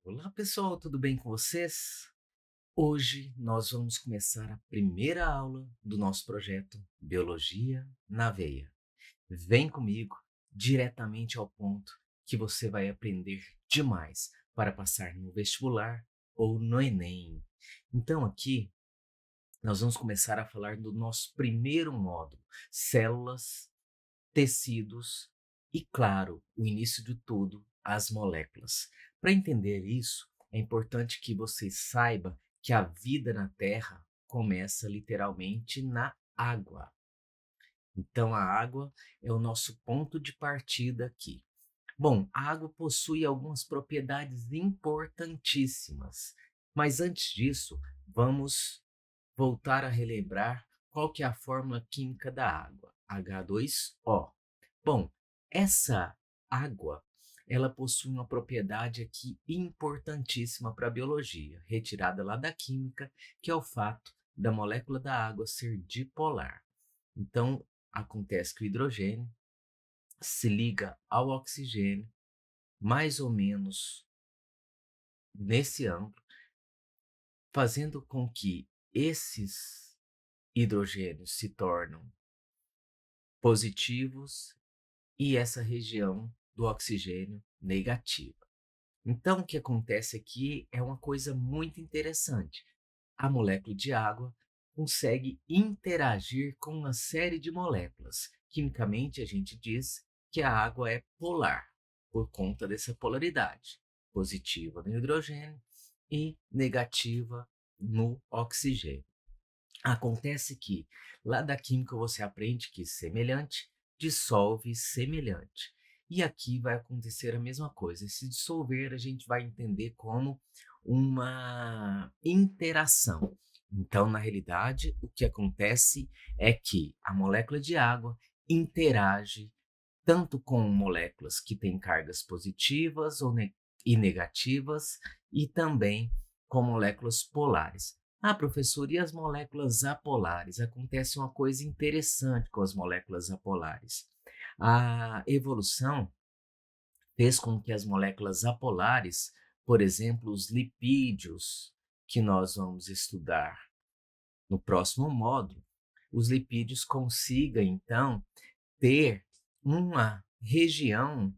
Olá pessoal, tudo bem com vocês? Hoje nós vamos começar a primeira aula do nosso projeto Biologia na Veia. Vem comigo diretamente ao ponto que você vai aprender demais para passar no vestibular ou no Enem. Então aqui nós vamos começar a falar do nosso primeiro módulo, células, tecidos e, claro, o início de tudo, as moléculas. Para entender isso, é importante que você saiba que a vida na Terra começa literalmente na água. Então, a água é o nosso ponto de partida aqui. Bom, a água possui algumas propriedades importantíssimas, mas antes disso, vamos voltar a relembrar qual que é a fórmula química da água, H2O. Bom, essa água, ela possui uma propriedade aqui importantíssima para a biologia, retirada lá da química, que é o fato da molécula da água ser dipolar. Então, acontece que o hidrogênio se liga ao oxigênio, mais ou menos nesse ângulo, fazendo com que esses hidrogênios se tornam positivos e essa região do oxigênio negativa. Então, o que acontece aqui é uma coisa muito interessante. A molécula de água consegue interagir com uma série de moléculas. Quimicamente, a gente diz que a água é polar, por conta dessa polaridade, positiva no hidrogênio e negativa no oxigênio. Acontece que lá da química você aprende que semelhante dissolve semelhante. E aqui vai acontecer a mesma coisa. Se dissolver, a gente vai entender como uma interação. Então, na realidade, o que acontece é que a molécula de água interage tanto com moléculas que têm cargas positivas e negativas, e também com moléculas polares. Ah, professor, e as moléculas apolares? Acontece uma coisa interessante com as moléculas apolares. A evolução fez com que as moléculas apolares, por exemplo, os lipídios, que nós vamos estudar no próximo módulo, os lipídios consigam, então, ter uma região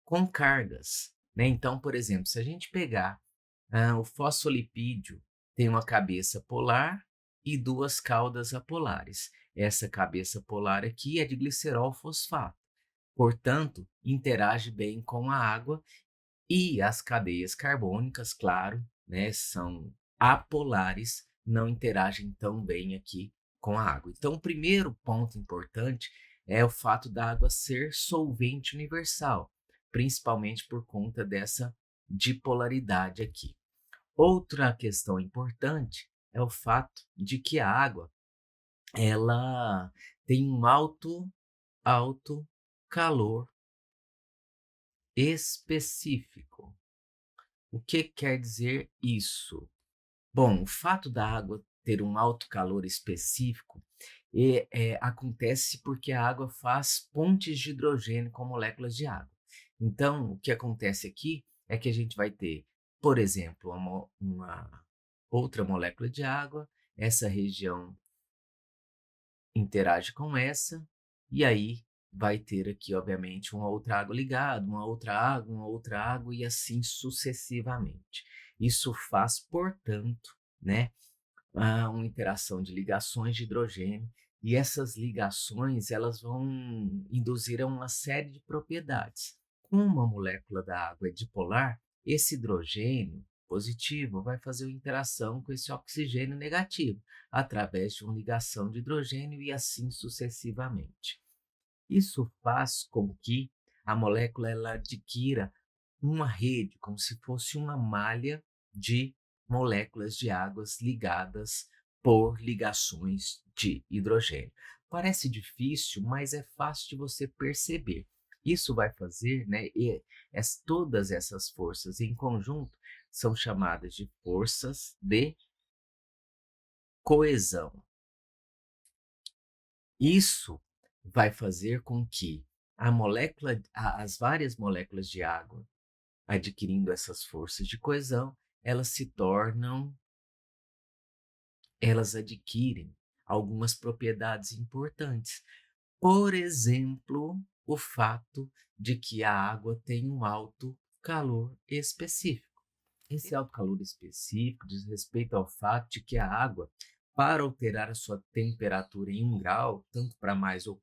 com cargas, né? Então, por exemplo, se a gente pegar o fosfolipídio, tem uma cabeça polar e duas caudas apolares. Essa cabeça polar aqui é de glicerol fosfato, portanto, interage bem com a água, e as cadeias carbônicas, claro, né, são apolares, não interagem tão bem aqui com a água. Então, o primeiro ponto importante é o fato da água ser solvente universal, principalmente por conta dessa dipolaridade aqui. Outra questão importante é o fato de que a água ela tem um alto calor específico. O que quer dizer isso? Bom, o fato da água ter um alto calor específico acontece porque a água faz pontes de hidrogênio com moléculas de água. Então, o que acontece aqui é que a gente vai ter, por exemplo, uma outra molécula de água, essa região interage com essa, e aí vai ter aqui, obviamente, uma outra água ligada, uma outra água e assim sucessivamente. Isso faz, portanto, né, uma interação de ligações de hidrogênio, e essas ligações elas vão induzir a uma série de propriedades. Como a molécula da água é dipolar, esse hidrogênio positivo vai fazer uma interação com esse oxigênio negativo, através de uma ligação de hidrogênio e assim sucessivamente. Isso faz com que a molécula ela adquira uma rede, como se fosse uma malha de moléculas de águas ligadas por ligações de hidrogênio. Parece difícil, mas é fácil de você perceber. Isso vai fazer, né, todas essas forças em conjunto são chamadas de forças de coesão. Isso vai fazer com que as várias moléculas de água Adquirindo essas forças de coesão, elas se tornam elas adquirem algumas propriedades importantes. Por exemplo, o fato de que a água tem um alto calor específico. Esse alto calor específico diz respeito ao fato de que a água, para alterar a sua temperatura em 1 grau, tanto para mais ou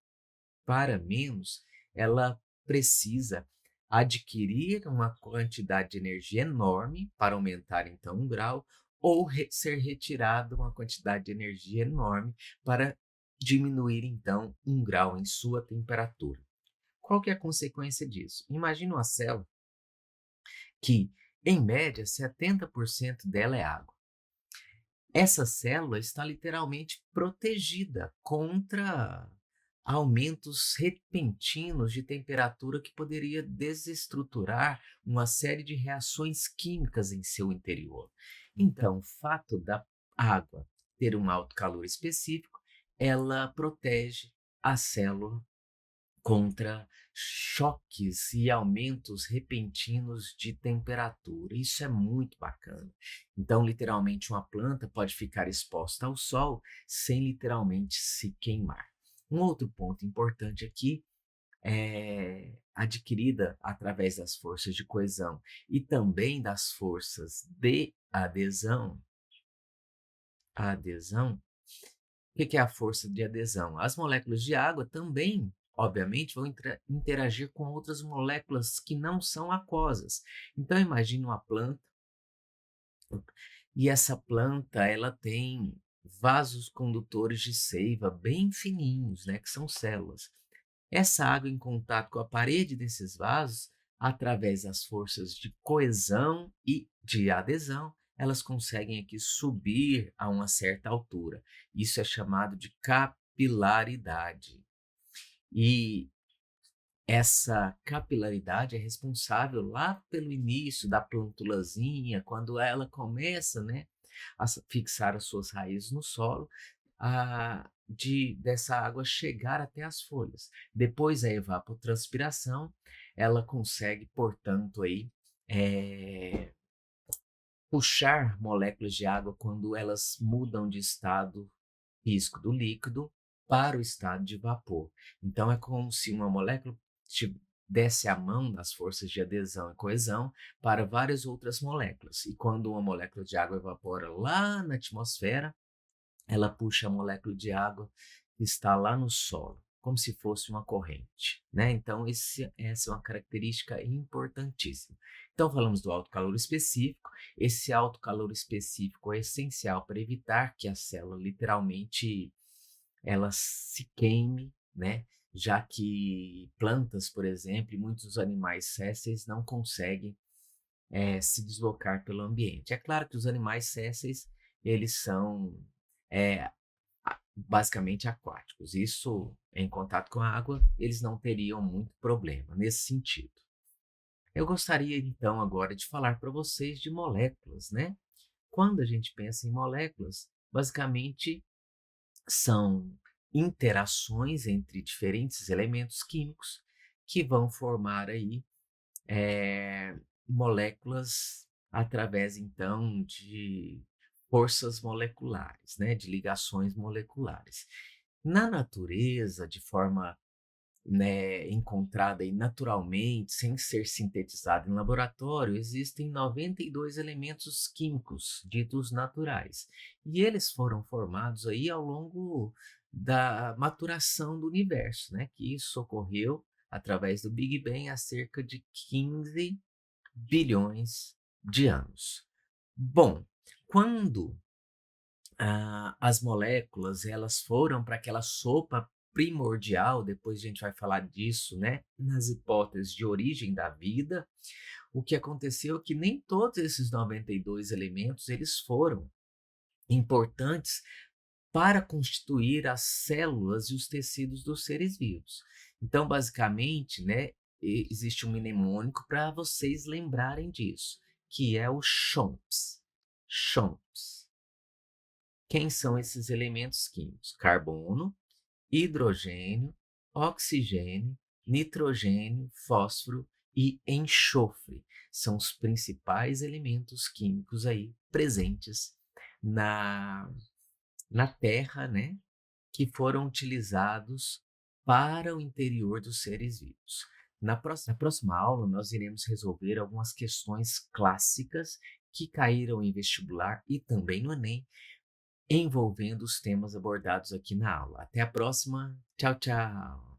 para menos, ela precisa adquirir uma quantidade de energia enorme para aumentar então 1 grau, ou ser retirada uma quantidade de energia enorme para diminuir então 1 grau em sua temperatura. Qual que é a consequência disso? Imagine uma célula que, em média, 70% dela é água. Essa célula está literalmente protegida contra aumentos repentinos de temperatura que poderia desestruturar uma série de reações químicas em seu interior. Então, o fato da água ter um alto calor específico, ela protege a célula contra choques e aumentos repentinos de temperatura. Isso é muito bacana. Então, literalmente, uma planta pode ficar exposta ao sol sem literalmente se queimar. Um outro ponto importante aqui é adquirida através das forças de coesão e também das forças de adesão. O que é a força de adesão? As moléculas de água também, obviamente, vão interagir com outras moléculas que não são aquosas. Então, imagine uma planta, e essa planta ela tem vasos condutores de seiva bem fininhos, né, que são células. Essa água em contato com a parede desses vasos, através das forças de coesão e de adesão, elas conseguem aqui subir a uma certa altura. Isso é chamado de capilaridade. E essa capilaridade é responsável lá pelo início da plantulazinha, quando ela começa, né, a fixar as suas raízes no solo, dessa água chegar até as folhas. Depois, a evapotranspiração, ela consegue, portanto, aí, eh, puxar moléculas de água quando elas mudam de estado físico do líquido para o estado de vapor. Então, é como se uma molécula desse a mão das forças de adesão e coesão para várias outras moléculas. E quando uma molécula de água evapora lá na atmosfera, ela puxa a molécula de água que está lá no solo, como se fosse uma corrente, né? Então, essa é uma característica importantíssima. Então, falamos do alto calor específico. Esse alto calor específico é essencial para evitar que a célula literalmente ela se queime, né? Já que plantas, por exemplo, e muitos animais sésseis não conseguem se deslocar pelo ambiente. É claro que os animais sésseis, eles são é, basicamente aquáticos. Isso, em contato com a água, eles não teriam muito problema nesse sentido. Eu gostaria então agora de falar para vocês de moléculas, né? Quando a gente pensa em moléculas, basicamente são interações entre diferentes elementos químicos que vão formar aí moléculas através então de forças moleculares, né, de ligações moleculares. Na natureza, de forma, né, encontrada aí naturalmente, sem ser sintetizada em laboratório, existem 92 elementos químicos ditos naturais. E eles foram formados aí ao longo da maturação do universo, né, que isso ocorreu através do Big Bang há cerca de 15 bilhões de anos. Bom, quando as moléculas elas foram para aquela sopa primordial, depois a gente vai falar disso, né, nas hipóteses de origem da vida, o que aconteceu é que nem todos esses 92 elementos eles foram importantes para constituir as células e os tecidos dos seres vivos. Então, basicamente, né, existe um mnemônico para vocês lembrarem disso, que é o CHOMPS. CHOMPS. Quem são esses elementos químicos? Carbono, hidrogênio, oxigênio, nitrogênio, fósforo e enxofre. São os principais elementos químicos aí presentes na na Terra, né, que foram utilizados para o interior dos seres vivos. Na próxima aula, nós iremos resolver algumas questões clássicas que caíram em vestibular e também no Enem, envolvendo os temas abordados aqui na aula. Até a próxima. Tchau, tchau.